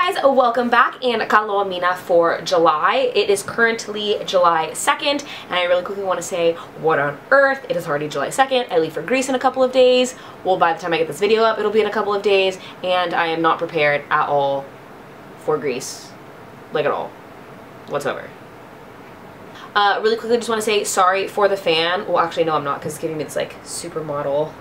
guys, welcome back and kaloha mina for July. It is currently July 2nd and I really quickly want to say what on earth. It is already July 2nd. I leave for Greece in a couple of days. Well, by the time I get this video up, it'll be in a couple of days, and I am not prepared at all for Greece. Like at all. Whatsoever. Really quickly, just want to say sorry for the fan. Well, actually, no, I'm not, because it's giving me this like supermodel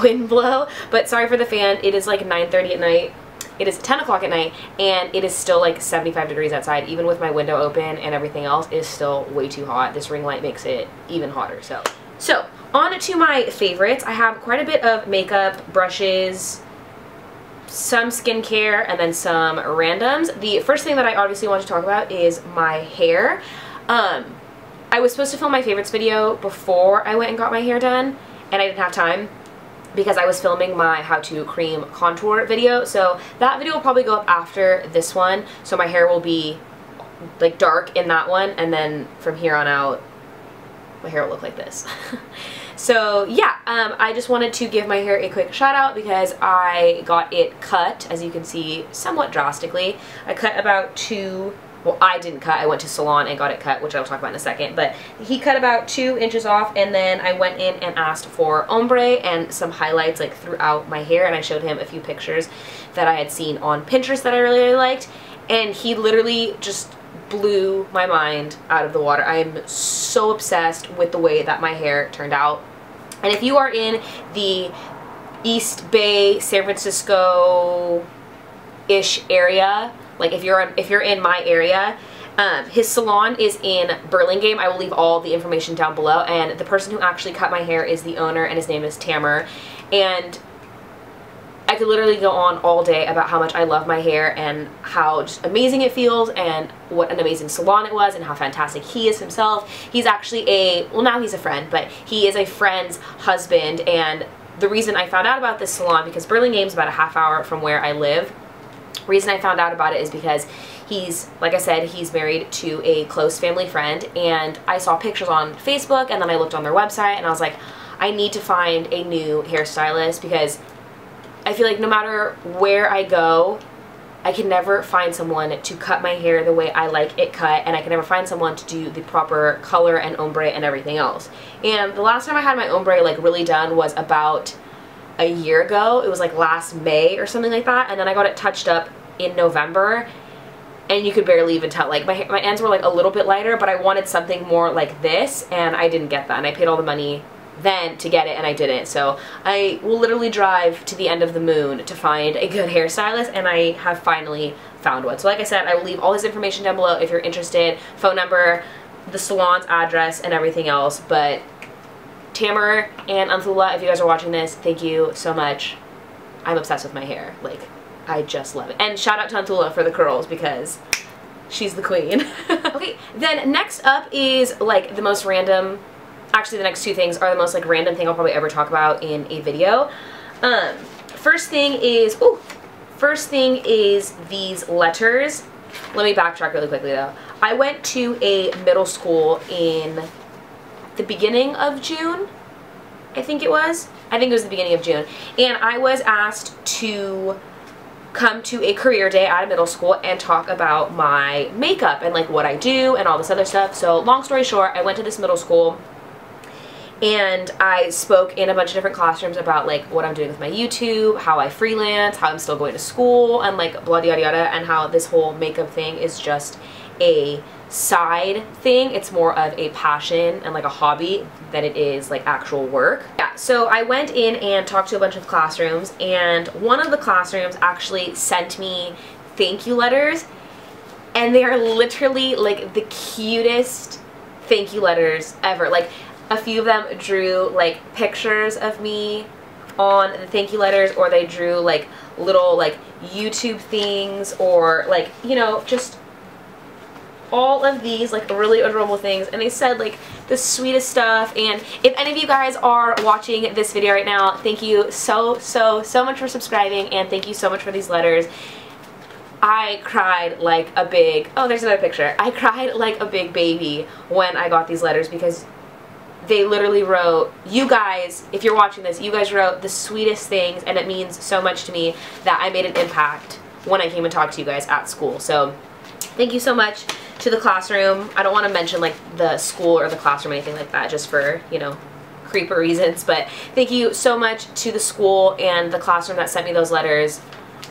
wind blow. But sorry for the fan. It is like 9:30 at night. It is 10 o'clock at night, and it is still like 75 degrees outside. Even with my window open and everything else, it is still way too hot. This ring light makes it even hotter. So on to my favorites. I have quite a bit of makeup, brushes, some skincare, and then some randoms. The first thing that I obviously want to talk about is my hair. I was supposed to film my favorites video before I went and got my hair done, and I didn't have time because I was filming my how to cream contour video. So that video will probably go up after this one. So my hair will be like dark in that one, and then from here on out my hair will look like this. So yeah, I just wanted to give my hair a quick shout out because I got it cut, as you can see, somewhat drastically. I cut about well, I didn't cut, I went to Salon and got it cut, which I'll talk about in a second, but he cut about 2 inches off, and then I went in and asked for ombre and some highlights like throughout my hair, and I showed him a few pictures that I had seen on Pinterest that I really, really liked, and he literally just blew my mind out of the water. I am so obsessed with the way that my hair turned out. And if you are in the East Bay, San Francisco-ish area, like if you're in my area, his salon is in Burlingame. I will leave all the information down below, and the person who actually cut my hair is the owner, and his name is Tamer. And I could literally go on all day about how much I love my hair and how just amazing it feels and what an amazing salon it was and how fantastic he is himself. He's actually well, now he's a friend, but he is a friend's husband, and the reason I found out about this salon, because Burlingame's about a half hour from where I live. Reason I found out about it is because he's, like I said, he's married to a close family friend, and I saw pictures on Facebook, and then I looked on their website, and I was like, I need to find a new hairstylist, because I feel like no matter where I go, I can never find someone to cut my hair the way I like it cut, and I can never find someone to do the proper color and ombre and everything else. And the last time I had my ombre like really done was about a year ago. It was like last May or something like that, and then I got it touched up in November, and you could barely even tell. Like my ends were like a little bit lighter, but I wanted something more like this, and I didn't get that, and I paid all the money then to get it, and I didn't. So I will literally drive to the end of the moon to find a good hairstylist, and I have finally found one. So like I said, I will leave all his information down below if you're interested, phone number, the salon's address, and everything else. But Tamer and Anthula, if you guys are watching this, thank you so much. I'm obsessed with my hair. Like, I just love it. And shout out to Anthula for the curls, because she's the queen. Okay, then next up is like the most random, actually the next 2 things are the most like random thing I'll probably ever talk about in a video. First thing is these letters. Let me backtrack really quickly though. I went to a middle school in the beginning of June, I think it was. I think it was the beginning of June. And I was asked to come to a career day at a middle school and talk about my makeup and like what I do and all this other stuff. So long story short, I went to this middle school and I spoke in a bunch of different classrooms about like what I'm doing with my YouTube, how I freelance, how I'm still going to school, and like blah yada yada, and how this whole makeup thing is just a side thing. It's more of a passion and like a hobby than it is like actual work. Yeah, so I went in and talked to a bunch of classrooms, and one of the classrooms actually sent me thank you letters, and they are literally like the cutest thank you letters ever. Like a few of them drew like pictures of me on the thank you letters, or they drew like little like YouTube things, or like, you know, just all of these like really adorable things, and they said like the sweetest stuff. And if any of you guys are watching this video right now, thank you so much for subscribing, and thank you so much for these letters. I cried like a big, oh, there's another picture. I cried like a big baby when I got these letters, because they literally wrote, you guys, if you're watching this, you guys wrote the sweetest things, and it means so much to me that I made an impact when I came and talked to you guys at school. So thank you so much to the classroom. I don't want to mention like the school or the classroom or anything like that, just for, you know, creeper reasons, but thank you so much to the school and the classroom that sent me those letters.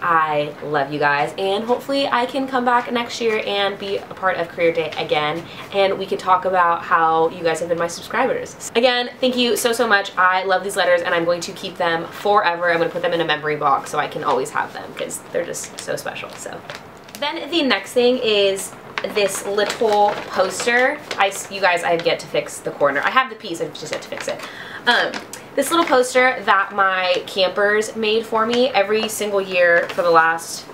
I love you guys, and hopefully I can come back next year and be a part of Career Day again, and we can talk about how you guys have been my subscribers. Again, thank you so, so much. I love these letters, and I'm going to keep them forever. I'm going to put them in a memory box so I can always have them, because they're just so special. So then the next thing is this little poster. You guys, I have yet to fix the corner. I have the piece, I've just yet to fix it. This little poster that my campers made for me every single year for the last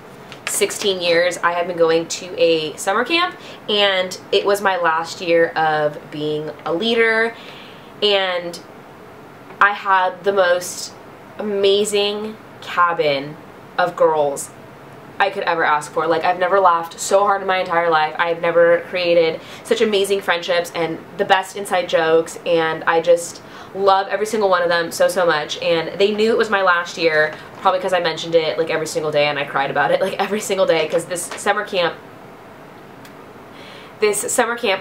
16 years. I have been going to a summer camp, and it was my last year of being a leader, and I had the most amazing cabin of girls I could ever ask for. Like, I've never laughed so hard in my entire life. I've never created such amazing friendships and the best inside jokes, and I just love every single one of them so, so much. And they knew it was my last year, probably because I mentioned it like every single day, and I cried about it like every single day, because this summer camp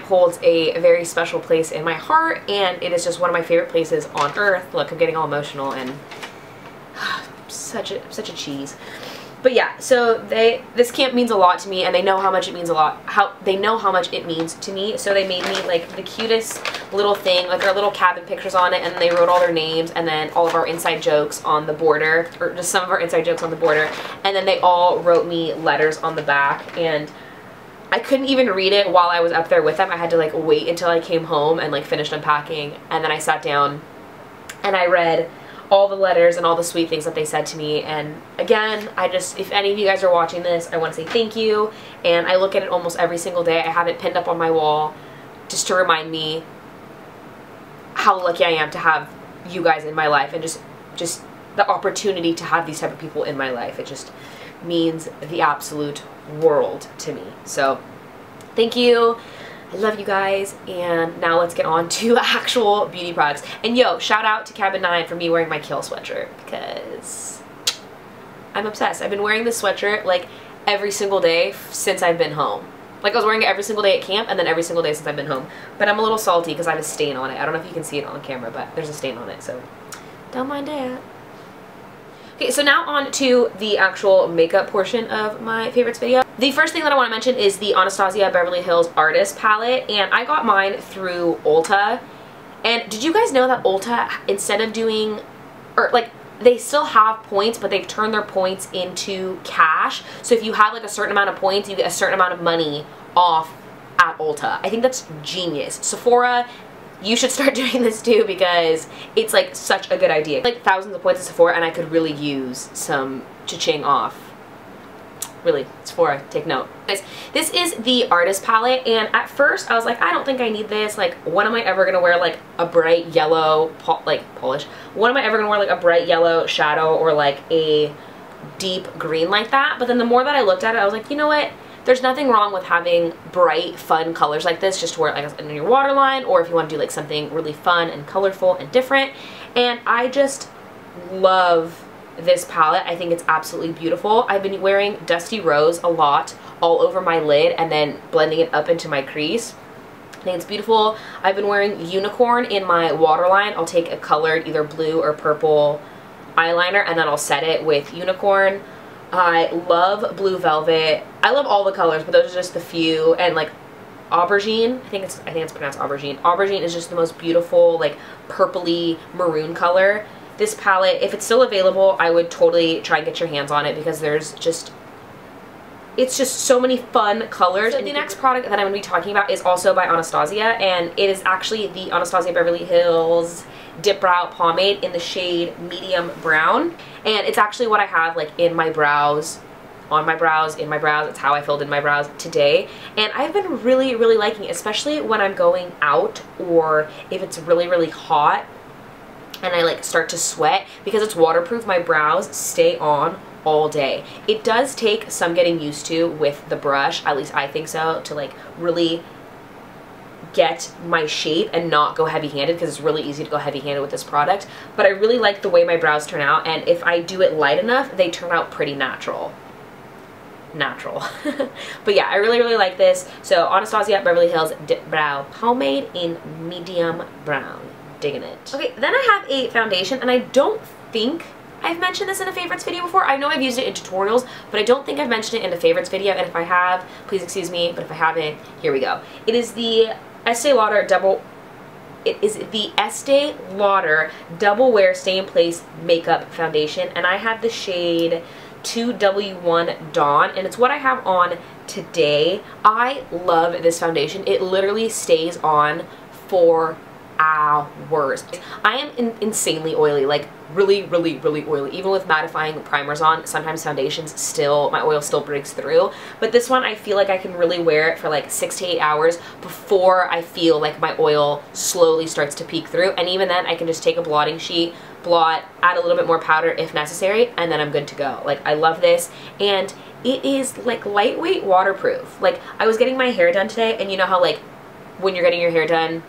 holds a very special place in my heart, and it is just one of my favorite places on earth. Look, I'm getting all emotional, and such a cheese. But yeah, so this camp means a lot to me, and they know how much it means they know how much it means to me. So they made me like the cutest little thing, like our little cabin pictures on it, and they wrote all their names and then all of our inside jokes on the border, or just some of our inside jokes on the border, and then they all wrote me letters on the back, and I couldn't even read it while I was up there with them. I had to like wait until I came home and like finished unpacking, and then I sat down and I read all the letters and all the sweet things that they said to me. And again, if any of you guys are watching this, I want to say thank you, and I look at it almost every single day. I have it pinned up on my wall just to remind me how lucky I am to have you guys in my life, and just the opportunity to have these type of people in my life. It just means the absolute world to me. So thank you. I love you guys, and now let's get on to actual beauty products. And yo, shout out to Cabin 9 for me wearing my Kill sweatshirt, because I'm obsessed. I've been wearing this sweatshirt like every single day since I've been home. Like, I was wearing it every single day at camp, and then every single day since I've been home. But I'm a little salty because I have a stain on it. I don't know if you can see it on camera, but there's a stain on it, so don't mind that. Okay, so now on to the actual makeup portion of my favorites video. The first thing that I want to mention is the Anastasia Beverly Hills Artist Palette, and I got mine through Ulta. And did you guys know that Ulta, instead of doing, or like, they still have points, but they've turned their points into cash. So if you have like a certain amount of points, you get a certain amount of money off at Ulta. I think that's genius. Sephora, you should start doing this too, because it's like such a good idea. Like thousands of points at Sephora, and I could really use some cha-ching off. Really, Sephora, take note. Guys, this is the Artist Palette, and at first I was like, I don't think I need this. Like, when am I ever gonna wear like a bright yellow, polish? When am I ever gonna wear like a bright yellow shadow or like a deep green like that? But then the more that I looked at it, I was like, you know what? There's nothing wrong with having bright, fun colors like this, just to wear it like in your waterline, or if you want to do like something really fun and colorful and different. And I just love this palette. I think it's absolutely beautiful. I've been wearing Dusty Rose a lot all over my lid and then blending it up into my crease. I think it's beautiful. I've been wearing Unicorn in my waterline. I'll take a colored either blue or purple eyeliner, and then I'll set it with Unicorn. I love Blue Velvet. I love all the colors, but those are just the few. And like Aubergine, I think it's pronounced Aubergine. Aubergine is just the most beautiful, like purpley maroon color. This palette, if it's still available, I would totally try and get your hands on it, because it's just so many fun colors. So the next product that I'm going to be talking about is also by Anastasia, and it is actually the Anastasia Beverly Hills Dipbrow pomade in the shade medium brown, and it's actually what I have like in my brows, on my brows, in my brows. It's how I filled in my brows today, and I've been really, really liking it, especially when I'm going out or if it's really, really hot and I like start to sweat. Because it's waterproof, my brows stay on all day. It does take some getting used to with the brush, at least I think so, to like really get my shape and not go heavy-handed, because it's really easy to go heavy-handed with this product. But I really like the way my brows turn out, and if I do it light enough, they turn out pretty natural. natural. But yeah, I really, really like this. So Anastasia Beverly Hills Dipbrow Pomade in medium brown. Digging it. Okay, then I have a foundation, and I don't think I've mentioned this in a favorites video before. I know I've used it in tutorials, but I don't think I've mentioned it in a favorites video, and if I have, please excuse me, but if I haven't, here we go. It is the Estee Lauder Double Wear Stay in Place Makeup Foundation, and I have the shade 2W1 Dawn, and it's what I have on today. I love this foundation. It literally stays on for hours. I am insanely oily, like really, really, really oily. Even with mattifying primers on, sometimes foundations still, my oil still breaks through. But this one, I feel like I can really wear it for like 6 to 8 hours before I feel like my oil slowly starts to peek through. And even then, I can just take a blotting sheet, blot, add a little bit more powder if necessary, and then I'm good to go. Like, I love this. And it is like lightweight waterproof. Like, I was getting my hair done today, and you know how like when you're getting your hair done,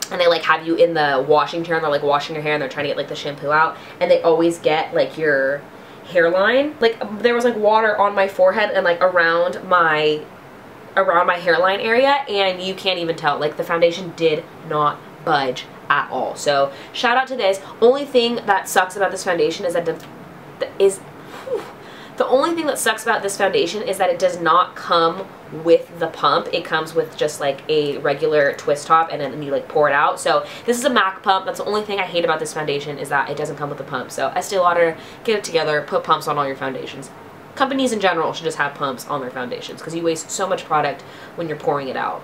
and they like have you in the washing chair and they're like washing your hair and they're trying to get like the shampoo out, and they always get like your hairline. Like there was like water on my forehead and like around my hairline area, and you can't even tell. Like the foundation did not budge at all. So shout out to this. Only thing that sucks about this foundation is that the only thing that sucks about this foundation is that it does not come with the pump. It comes with just like a regular twist top, and then you like pour it out. So this is a MAC pump. That's the only thing I hate about this foundation, is that it doesn't come with a pump. So Estee Lauder, get it together, put pumps on all your foundations. Companies in general should just have pumps on their foundations, because you waste so much product when you're pouring it out.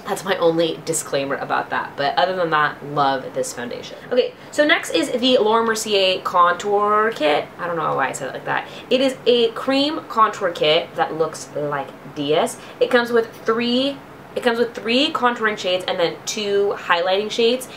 That's my only disclaimer about that. But other than that, love this foundation. Okay, so next is the Laura Mercier Contour Kit. I don't know why I said it like that. It is a cream contour kit that looks like this. It comes with three contouring shades and then 2 highlighting shades.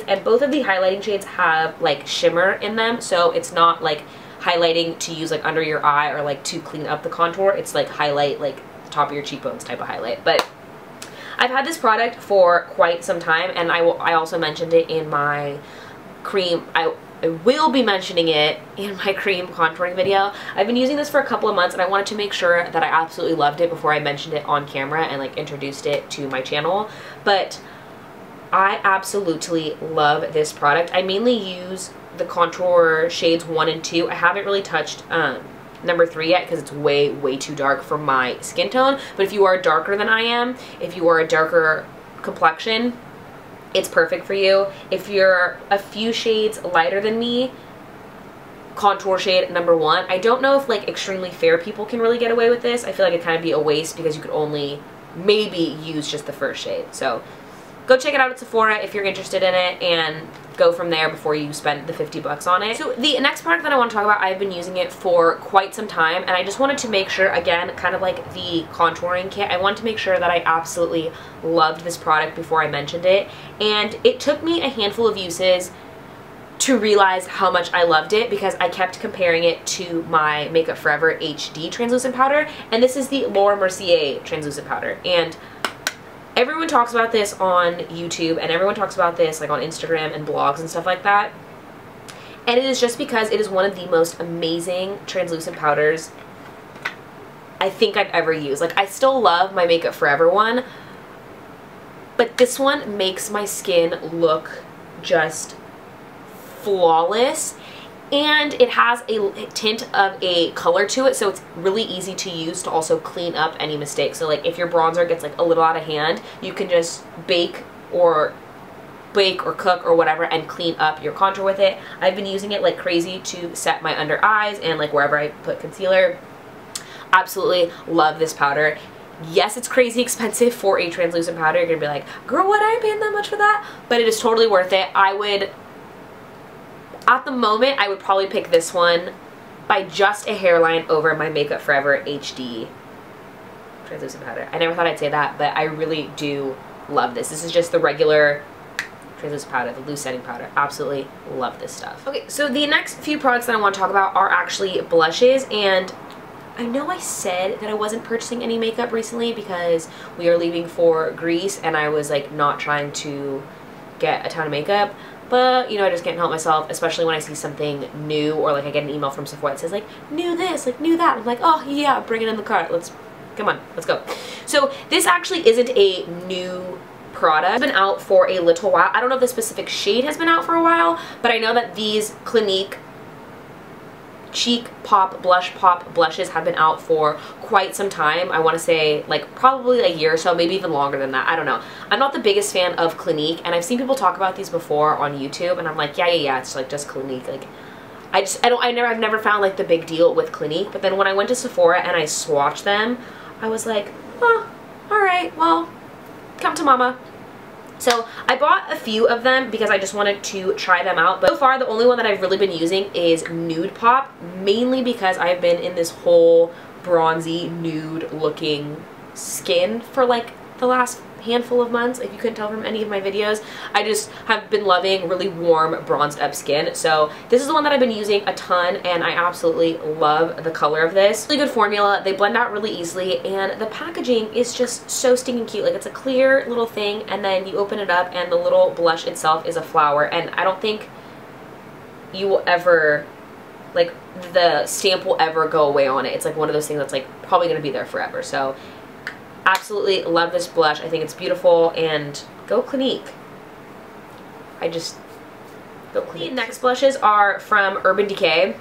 And both of the highlighting shades have like shimmer in them, so it's not like highlighting to use like under your eye or like to clean up the contour. It's like highlight like top of your cheekbones type of highlight. But I've had this product for quite some time, and I also mentioned it in my cream, I will be mentioning it in my cream contouring video. I've been using this for a couple of months, and I wanted to make sure that I absolutely loved it before I mentioned it on camera and like introduced it to my channel. But I absolutely love this product. I mainly use the contour shades 1 and 2. I haven't really touched number 3 yet, because it's way too dark for my skin tone. But if you are darker than I am, if you are a darker complexion, it's perfect for you. If you're a few shades lighter than me, contour shade number 1. I don't know if like extremely fair people can really get away with this. I feel like it'd kind of be a waste, because you could only maybe use just the first shade. So go check it out at Sephora if you're interested in it, and go from there before you spend the 50 bucks on it. So the next product that I want to talk about, I've been using it for quite some time, and I just wanted to make sure, again, kind of like the contouring kit, I wanted to make sure that I absolutely loved this product before I mentioned it. And it took me a handful of uses to realize how much I loved it, because I kept comparing it to my Makeup Forever HD translucent powder, and this is the Laura Mercier translucent powder. And everyone talks about this on YouTube, and everyone talks about this like on Instagram and blogs and stuff like that. And it is just because it is one of the most amazing translucent powders I think I've ever used. Like, I still love my Makeup Forever one, but this one makes my skin look just flawless. And it has a tint of a color to it, so it's really easy to use to also clean up any mistakes. So like if your bronzer gets like a little out of hand, you can just bake or cook or whatever and clean up your contour with it. I've been using it like crazy to set my under eyes and like wherever I put concealer. Absolutely love this powder. Yes, it's crazy expensive for a translucent powder. You're gonna be like, girl, what, I ain't paying that much for that? But it is totally worth it. At the moment, I would probably pick this one by just a hairline over my Makeup Forever HD translucent powder. I never thought I'd say that, but I really do love this. This is just the regular translucent powder, the loose setting powder. Absolutely love this stuff. Okay, so the next few products that I want to talk about are actually blushes, and I know I said that I wasn't purchasing any makeup recently because we are leaving for Greece and I was like not trying to get a ton of makeup, but you know, I just can't help myself, especially when I see something new, or like I get an email from Sephora that says like new this, like new that. I'm like, oh yeah, bring it in the cart. Come on, let's go. So this actually isn't a new product. It's been out for a little while. I don't know if the specific shade has been out for a while, but I know that these Clinique Cheek Pop Blush Pop blushes have been out for quite some time. I want to say like probably a year or so, maybe even longer than that. I don't know. I'm not the biggest fan of Clinique, and I've seen people talk about these before on YouTube, and I'm like, yeah, it's like just Clinique. Like I've never found like the big deal with Clinique. But then when I went to Sephora and I swatched them, I was like, oh, all right, well, come to mama. So I bought a few of them because I just wanted to try them out. But so far, the only one that I've really been using is Nude Pop, mainly because I've been in this whole bronzy, nude looking skin for like the last handful of months. If you couldn't tell from any of my videos, I just have been loving really warm, bronzed up skin. So this is the one that I've been using a ton, and I absolutely love the color of this. Really good formula. They blend out really easily, and the packaging is just so stinking cute. Like, it's a clear little thing, and then you open it up, and the little blush itself is a flower, and I don't think you will ever, like, the stamp will ever go away on it. It's like one of those things that's like probably going to be there forever. So absolutely love this blush. I think it's beautiful, and go Clinique. Go Clinique. The next blushes are from Urban Decay,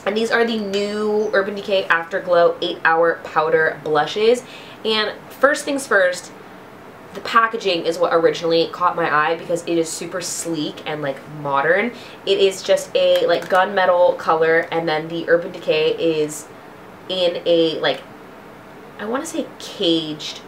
and these are the new Urban Decay Afterglow 8-Hour Powder Blushes. And first things first, the packaging is what originally caught my eye because it is super sleek and like modern. It is just a like gunmetal color, and then the Urban Decay is in a like, I want to say caged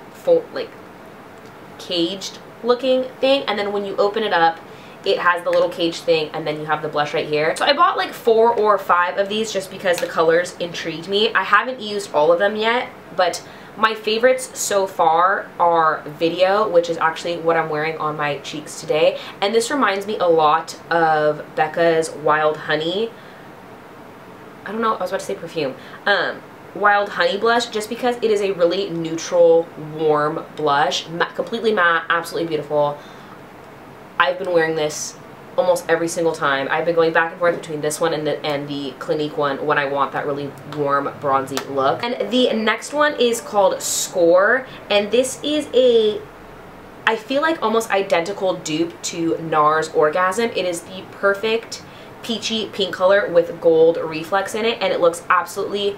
looking thing, and then when you open it up, it has the little cage thing, and then you have the blush right here. So I bought like 4 or 5 of these just because the colors intrigued me. I haven't used all of them yet, but my favorites so far are Video, which is actually what I'm wearing on my cheeks today, and this reminds me a lot of Becca's Wild Honey. I don't know, I was about to say perfume. Wild Honey blush, just because it is a really neutral, warm blush. Completely matte, absolutely beautiful. I've been wearing this almost every single time. I've been going back and forth between this one and the Clinique one when I want that really warm, bronzy look. And the next one is called Score, and this is a, I feel like almost identical dupe to NARS Orgasm. It is the perfect peachy pink color with gold reflex in it, and it looks absolutely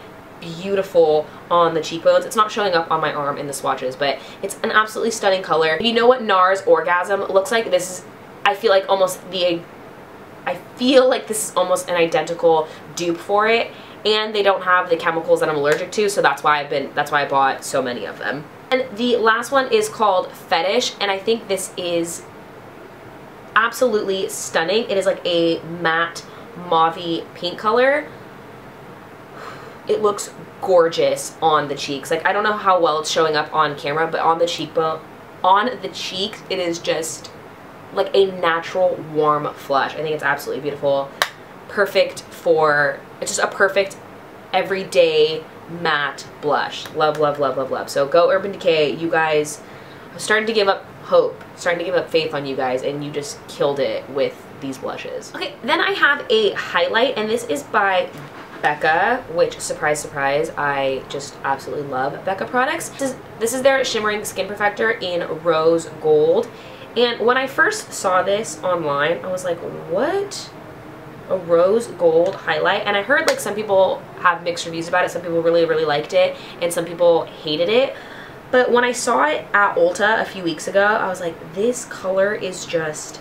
beautiful on the cheekbones. It's not showing up on my arm in the swatches, but it's an absolutely stunning color. If you know what NARS Orgasm looks like, this is, I feel like this is almost an identical dupe for it, and they don't have the chemicals that I'm allergic to, so that's why I bought so many of them. And the last one is called Fetish, and I think this is absolutely stunning. It is like a matte mauvey pink color. It looks gorgeous on the cheeks. Like, I don't know how well it's showing up on camera, but on the cheekbone, on the cheeks, it is just like a natural warm flush. I think it's absolutely beautiful. Perfect for, it's just a perfect everyday matte blush. Love, love, love, love, love. So go Urban Decay. You guys, I'm starting to give up hope, starting to give up faith on you guys, and you just killed it with these blushes. Okay, then I have a highlight, and this is by Becca, which, surprise, surprise, I just absolutely love Becca products. This is their Shimmering Skin Perfector in Rose Gold. And when I first saw this online, I was like, what? A rose gold highlight? And I heard like some people have mixed reviews about it. Some people really, really liked it, and some people hated it. But when I saw it at Ulta a few weeks ago, I was like, this color is just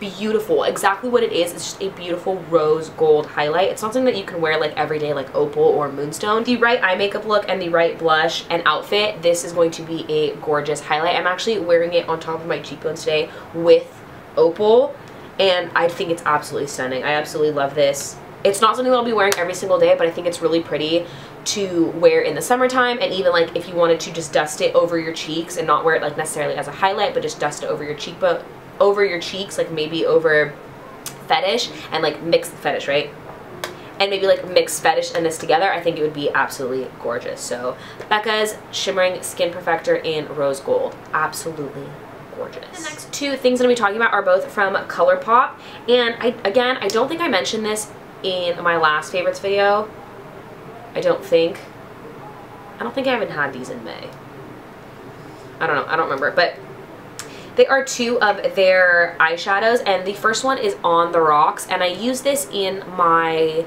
beautiful. Exactly what it is just a beautiful rose gold highlight. It's not something that you can wear like every day like Opal or Moonstone. The right eye makeup look and the right blush and outfit, this is going to be a gorgeous highlight. I'm actually wearing it on top of my cheekbones today with Opal, and I think it's absolutely stunning. I absolutely love this. It's not something that I'll be wearing every single day, but I think it's really pretty to wear in the summertime, and even like if you wanted to just dust it over your cheeks and not wear it like necessarily as a highlight, but just dust it over your cheekbone, over your cheeks, like maybe over Fetish, and like mix the Fetish, right? And maybe like mix Fetish and this together. I think it would be absolutely gorgeous. So Becca's Shimmering Skin Perfector in Rose Gold. Absolutely gorgeous. The next two things I'm going to be talking about are both from ColourPop, and I don't think I mentioned this in my last favorites video. I don't think I even had these in May. I don't know, I don't remember, but they are two of their eyeshadows, and the first one is On the Rocks, and I use this in my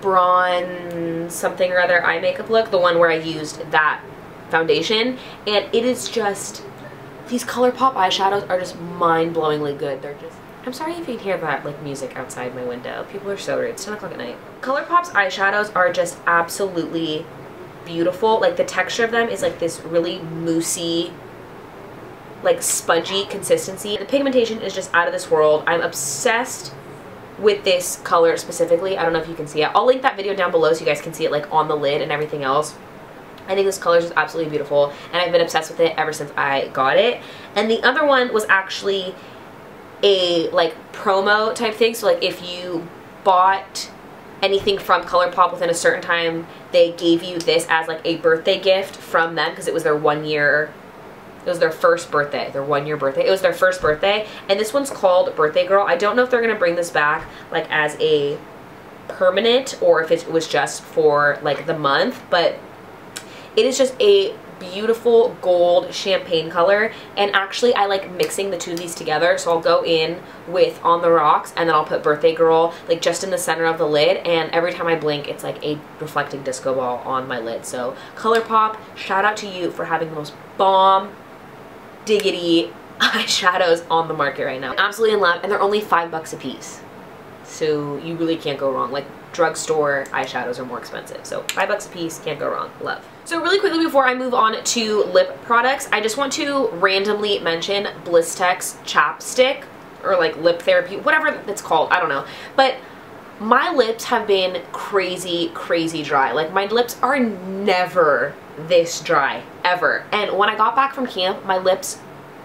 bronze something or other eye makeup look, the one where I used that foundation, and it is just, these ColourPop eyeshadows are just mind-blowingly good. They're just, I'm sorry if you can hear that like music outside my window. People are so rude. It's 10 o'clock at night. ColourPop's eyeshadows are just absolutely beautiful. Like the texture of them is like this really moussey, like spongy consistency. The pigmentation is just out of this world. I'm obsessed with this color specifically. I don't know if you can see it. I'll link that video down below so you guys can see it like on the lid and everything else. I think this color is just absolutely beautiful, and I've been obsessed with it ever since I got it. And the other one was actually a like promo type thing, so like if you bought anything from ColourPop within a certain time, they gave you this as like a birthday gift from them, because it was their 1 year, it was their first birthday, their 1 year birthday. It was their first birthday, and this one's called Birthday Girl. I don't know if they're gonna bring this back like as a permanent or if it was just for like the month, but it is just a beautiful gold champagne color, and actually I like mixing the two of these together, so I'll go in with On the Rocks and then I'll put Birthday Girl like just in the center of the lid, and every time I blink it's like a reflecting disco ball on my lid. So ColourPop, shout out to you for having the most bomb diggity eyeshadows on the market right now. I'm absolutely in love, and they're only $5 a piece, so you really can't go wrong. Like drugstore eyeshadows are more expensive, so $5 a piece, can't go wrong. Love. So really quickly before I move on to lip products, I just want to randomly mention Blistex chapstick, or like lip therapy, whatever it's called, I don't know. But my lips have been crazy, crazy dry. Like my lips are never this dry, ever. And when I got back from camp, my lips,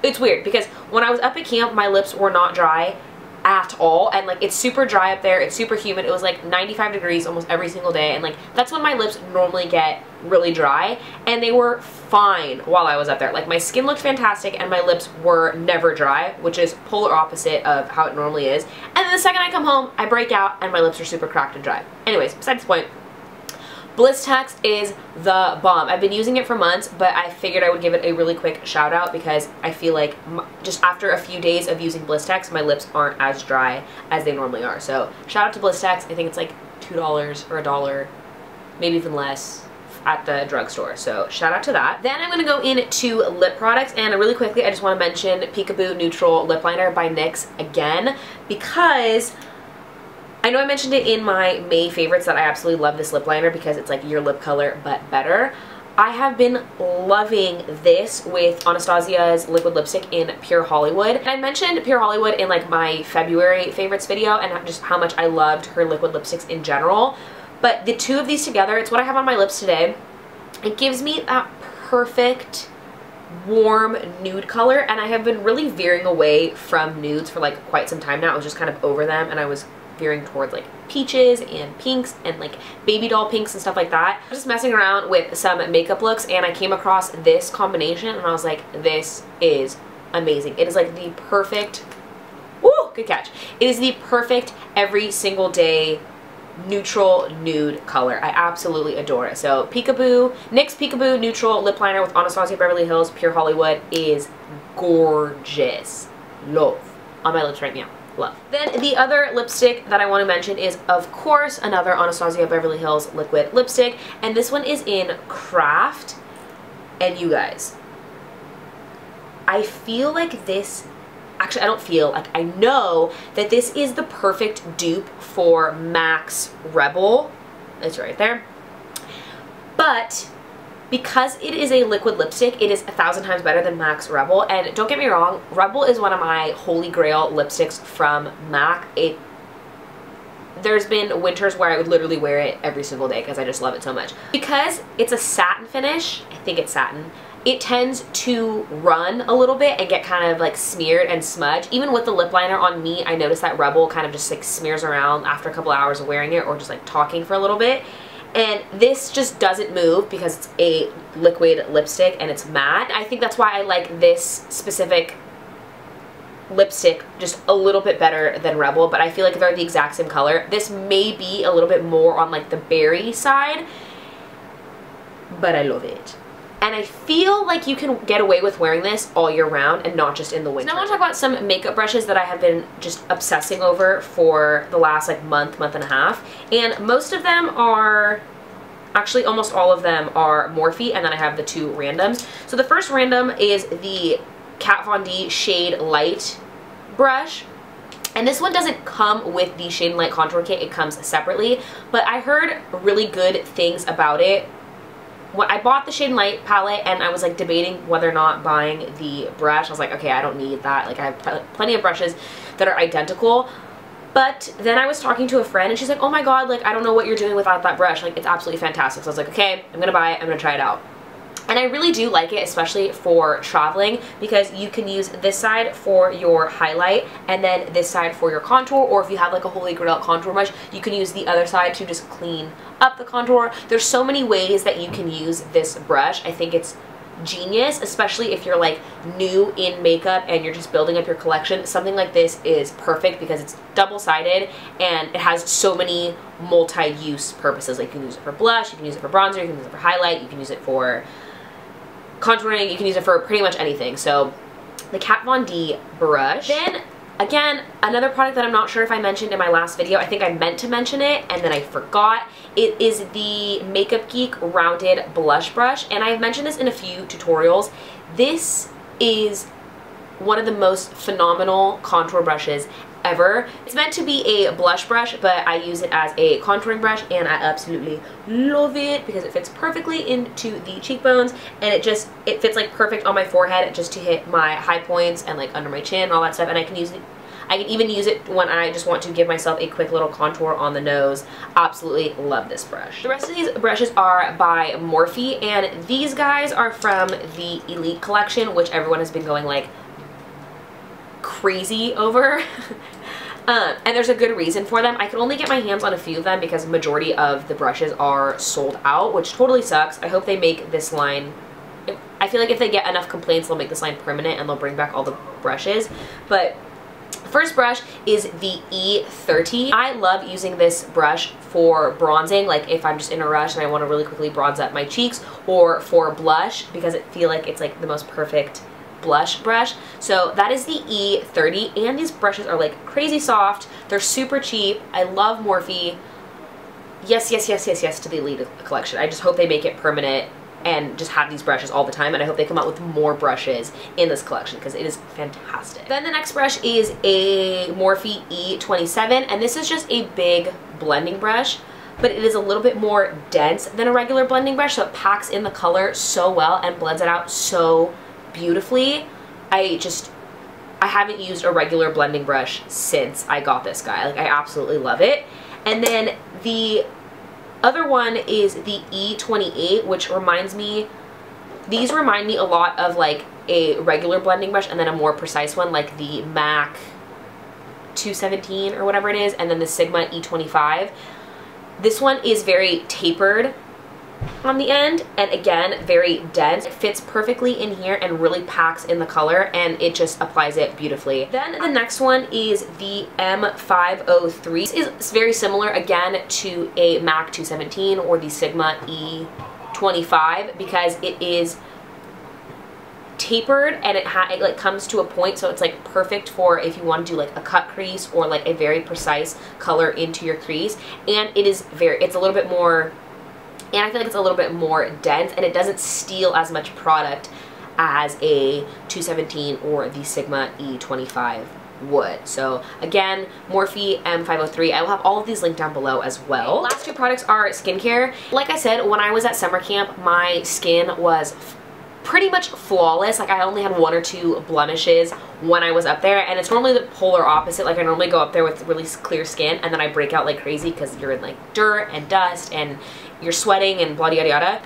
it's weird because when I was up at camp, my lips were not dry at all, and like it's super dry up there, it's super humid. It was like 95 degrees almost every single day, and like that's when my lips normally get really dry, and they were fine while I was up there. Like my skin looked fantastic and my lips were never dry, which is polar opposite of how it normally is. And then the second I come home, I break out and my lips are super cracked and dry. Anyways, besides the point, Blistex is the bomb. I've been using it for months, but I figured I would give it a really quick shout out because I feel like just after a few days of using Blistex, my lips aren't as dry as they normally are. So shout out to Blistex. I think it's like $2 or $1, maybe even less at the drugstore. So shout out to that. Then I'm going to go into lip products, and really quickly I just want to mention Peekaboo Neutral Lip Liner by NYX again, because I know I mentioned it in my May favorites that I absolutely love this lip liner because it's like your lip color but better. I have been loving this with Anastasia's liquid lipstick in Pure Hollywood. And I mentioned Pure Hollywood in like my February favorites video and just how much I loved her liquid lipsticks in general. But the two of these together, it's what I have on my lips today. It gives me that perfect warm nude color, and I have been really veering away from nudes for like quite some time now. I was just kind of over them, and I was veering towards like peaches and pinks and like baby doll pinks and stuff like that. I was just messing around with some makeup looks, and I came across this combination and I was like, this is amazing. It is like the perfect, woo, good catch. It is the perfect every single day neutral nude color. I absolutely adore it. So Peekaboo, NYX Peekaboo Neutral Lip Liner with Anastasia Beverly Hills Pure Hollywood is gorgeous. Love. On my lips right now. Love. Then the other lipstick that I want to mention is, of course, another Anastasia Beverly Hills liquid lipstick, and this one is in Craft. And you guys, I feel like this, actually I don't feel, like I know that this is the perfect dupe for MAC's Rebel. It's right there. But because it is a liquid lipstick, it is 1,000 times better than MAC's Rebel. And don't get me wrong, Rebel is one of my holy grail lipsticks from MAC. There's been winters where I would literally wear it every single day because I just love it so much. Because it's a satin finish, I think it's satin, it tends to run a little bit and get kind of like smeared and smudged. Even with the lip liner on me, I noticed that Rebel kind of just like smears around after a couple hours of wearing it or just like talking for a little bit. And this just doesn't move because it's a liquid lipstick and it's matte. I think that's why I like this specific lipstick just a little bit better than Rebel, but I feel like they're the exact same color. This may be a little bit more on like the berry side, but I love it. And I feel like you can get away with wearing this all year round and not just in the winter. So now I want to talk about some makeup brushes that I have been just obsessing over for the last like month and a half. And most of them are, actually almost all of them are Morphe, and then I have the 2 randoms. So the first random is the Kat Von D Shade Light brush. And this one doesn't come with the Shade Light contour kit, it comes separately. But I heard really good things about it. When I bought the Shade Light palette and I was like debating whether or not buying the brush, I was like, okay, I don't need that. Like I have plenty of brushes that are identical. But then I was talking to a friend and she's like, oh my god, like I don't know what you're doing without that brush. Like it's absolutely fantastic. So I was like, okay, I'm gonna buy it, I'm gonna try it out. And I really do like it, especially for traveling, because you can use this side for your highlight and then this side for your contour, or if you have like a Holy Grail contour brush, you can use the other side to just clean up the contour. There's so many ways that you can use this brush. I think it's genius, especially if you're like new in makeup and you're just building up your collection. Something like this is perfect because it's double-sided and it has so many multi-use purposes. Like you can use it for blush, you can use it for bronzer, you can use it for highlight, you can use it for contouring, you can use it for pretty much anything. So the Kat Von D brush. Then again, another product that I'm not sure if I mentioned in my last video. I think I meant to mention it and then I forgot. It is the Makeup Geek rounded blush brush, and I've mentioned this in a few tutorials. This is one of the most phenomenal contour brushes ever. It's meant to be a blush brush, but I use it as a contouring brush and I absolutely love it because it fits perfectly into the cheekbones, and it fits like perfect on my forehead just to hit my high points and like under my chin and all that stuff. And I can even use it when I just want to give myself a quick little contour on the nose. Absolutely love this brush. The rest of these brushes are by Morphe, and these guys are from the Elite collection, which everyone has been going like crazy over. And there's a good reason for them. I could only get my hands on a few of them because majority of the brushes are sold out, which totally sucks. I hope they make this line, I feel like if they get enough complaints, they'll make this line permanent and they'll bring back all the brushes. But the first brush is the E30. I love using this brush for bronzing, like if I'm just in a rush and I want to really quickly bronze up my cheeks, or for blush because I feel like it's like the most perfect blush brush. So that is the E30, and these brushes are like crazy soft. They're super cheap. I love Morphe. Yes, yes, yes, yes, yes to the Elite collection. I just hope they make it permanent and just have these brushes all the time, and I hope they come out with more brushes in this collection because it is fantastic. Then the next brush is a Morphe E27, and this is just a big blending brush, but it is a little bit more dense than a regular blending brush, so it packs in the color so well and blends it out so beautifully. I haven't used a regular blending brush since I got this guy. Like I absolutely love it. And then the other one is the E28, which reminds me, these remind me a lot of like a regular blending brush and then a more precise one like the MAC 217 or whatever it is, and then the Sigma E25. This one is very tapered on the end, and again very dense. It fits perfectly in here and really packs in the color, and it just applies it beautifully. Then the next one is the M503. This is very similar again to a MAC 217 or the Sigma E25 because it is tapered and it like comes to a point, so it's like perfect for if you want to do like a cut crease or like a very precise color into your crease. And it's a little bit more, and I feel like it's a little bit more dense, and it doesn't steal as much product as a 217 or the Sigma E25 would. So again, Morphe M503. I will have all of these linked down below as well. Last two products are skincare. Like I said, when I was at summer camp, my skin was pretty much flawless. Like I only had 1 or 2 blemishes when I was up there, and it's normally the polar opposite. Like I normally go up there with really clear skin and then I break out like crazy because you're in like dirt and dust and you're sweating and blah yada yada.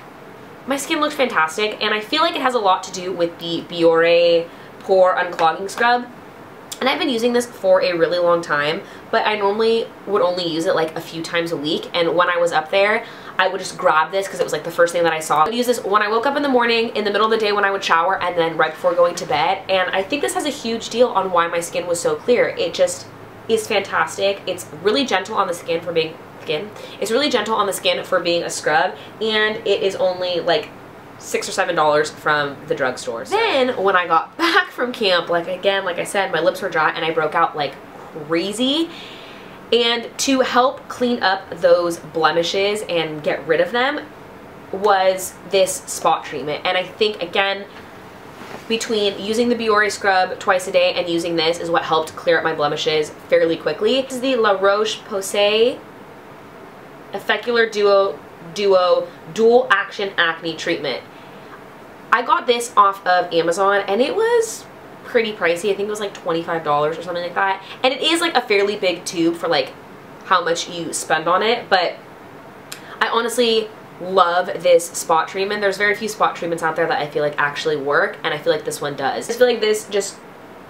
My skin looks fantastic, and I feel like it has a lot to do with the Biore pore unclogging scrub. And I've been using this for a really long time, but I normally would only use it like a few times a week, and when I was up there, I would just grab this because it was like the first thing that I saw. I would use this when I woke up in the morning, in the middle of the day when I would shower, and then right before going to bed. And I think this has a huge deal on why my skin was so clear. It just is fantastic. It's really gentle on the skin for being It's really gentle on the skin for being a scrub, and it is only like $6 or $7 from the drugstore. So. Then when I got back from camp, like again, like I said, my lips were dry and I broke out like crazy. And to help clean up those blemishes and get rid of them was this spot treatment. And I think, again, between using the Biore scrub twice a day and using this is what helped clear up my blemishes fairly quickly. This is the La Roche-Posay Effaclar Dual Action Acne Treatment. I got this off of Amazon and it was pretty pricey. I think it was like $25 or something like that. And it is like a fairly big tube for like how much you spend on it, but I honestly love this spot treatment. There's very few spot treatments out there that I feel like actually work, and I feel like this one does. I feel like this just,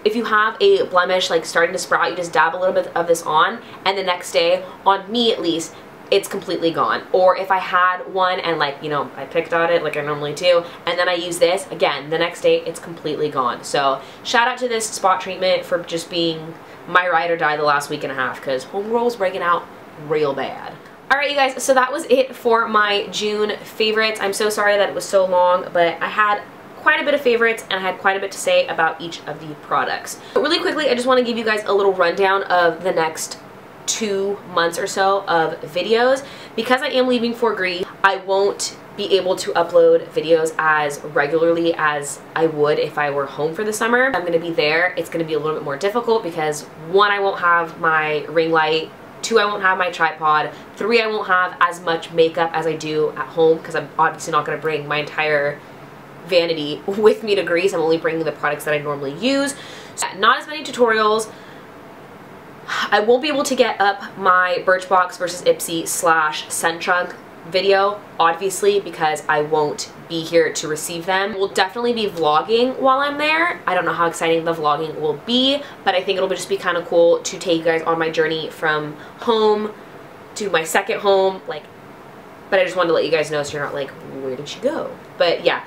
if you have a blemish like starting to sprout, you just dab a little bit of this on, and the next day, on me at least, it's completely gone. Or if I had one and like, you know, I picked at it like I normally do, and then I use this, again, the next day it's completely gone. So shout out to this spot treatment for just being my ride or die the last week and a half, because homegirl was breaking out real bad. Alright you guys, so that was it for my June favorites. I'm so sorry that it was so long, but I had quite a bit of favorites and I had quite a bit to say about each of the products. But really quickly, I just want to give you guys a little rundown of the next 2 months or so of videos. Because I am leaving for Greece, I won't be able to upload videos as regularly as I would if I were home for the summer. I'm going to be there. It's going to be a little bit more difficult because 1, I won't have my ring light, 2, I won't have my tripod, 3, I won't have as much makeup as I do at home because I'm obviously not going to bring my entire vanity with me to Greece. I'm only bringing the products that I normally use. So not as many tutorials. I won't be able to get up my Birchbox versus Ipsy / Scent Trunk video, obviously, because I won't be here to receive them. We'll definitely be vlogging while I'm there. I don't know how exciting the vlogging will be, but I think it'll just be kind of cool to take you guys on my journey from home to my second home, like, but I just wanted to let you guys know so you're not like, where did she go? But yeah,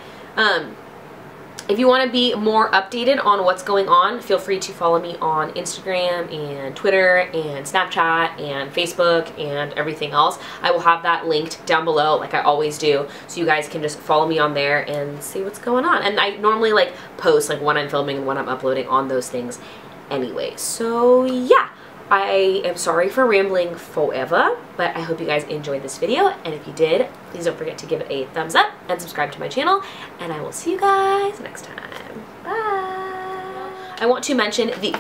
if you want to be more updated on what's going on, feel free to follow me on Instagram and Twitter and Snapchat and Facebook and everything else. I will have that linked down below like I always do, so you guys can just follow me on there and see what's going on. And I normally like post like when I'm filming and when I'm uploading on those things anyway. So yeah, I am sorry for rambling forever, but I hope you guys enjoyed this video, and if you did, please don't forget to give it a thumbs up and subscribe to my channel, and I will see you guys next time. Bye! I want to mention the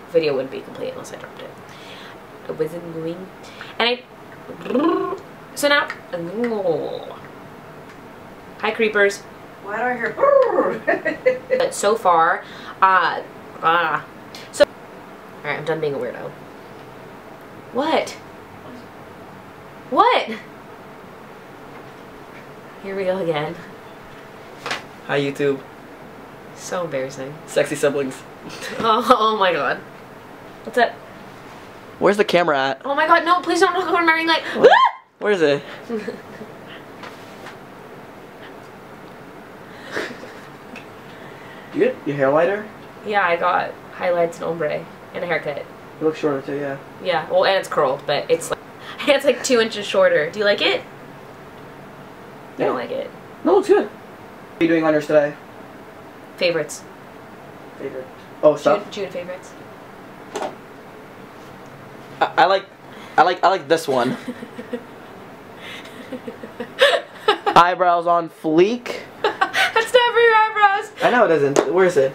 video wouldn't be complete unless I dropped it. I wasn't going, and so now, hi creepers. Why do I hear But so far, alright, I'm done being a weirdo. What? What? Here we go again. Hi YouTube. So embarrassing. Sexy siblings. Oh my god. What's up? Where's the camera at? Oh my god, no, please don't go on my ring light. Where is it? You get your hair lighter? Yeah, I got highlights and ombre and a haircut. You look shorter too, yeah. Yeah, well, and it's curled, but it's like 2 inches shorter. Do you like it? Yeah. I don't like it. No, it looks good. What are you doing on yours today? Favorites. Favorite. Oh, stuff? June favorites. I like this one. Eyebrows on fleek. That's not for your eyebrows. I know it isn't. Where is it?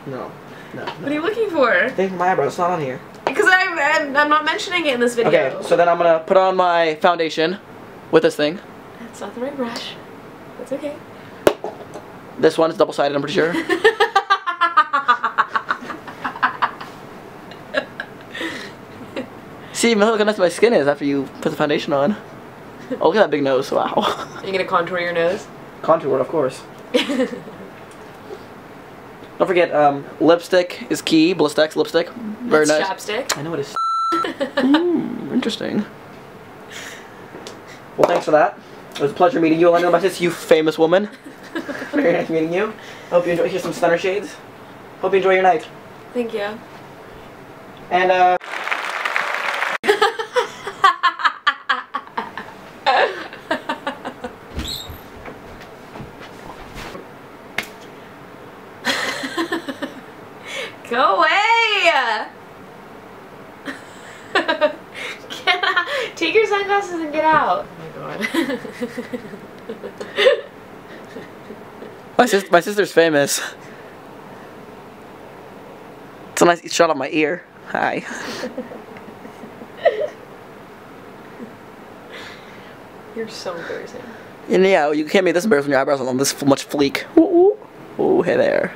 No. What are you looking for? I think my eyebrows. It's not on here. Because I'm not mentioning it in this video. Okay, so then I'm gonna put on my foundation with this thing. That's not the right brush. That's okay. This one is double-sided, I'm pretty sure. See, look how nice my skin is after you put the foundation on. Oh, look at that big nose. Wow. Are you gonna contour your nose? Contour, of course. Don't forget, lipstick is key. Blistex lipstick. Very That's nice. chapstick. I know it is. Interesting. Well, thanks for that. It was a pleasure meeting you, Eleni Lembesis, you famous woman. Very nice meeting you. Hope you enjoy. Here's some stunner shades. Hope you enjoy your night. Thank you. And Go away! Get out. Take your sunglasses and get out. Oh my god. my sister's famous. It's a nice shot on my ear. Hi. You're so embarrassing. And yeah, you can't make this embarrassing when your eyebrows are on this much fleek. Ooh, ooh. Ooh, hey there.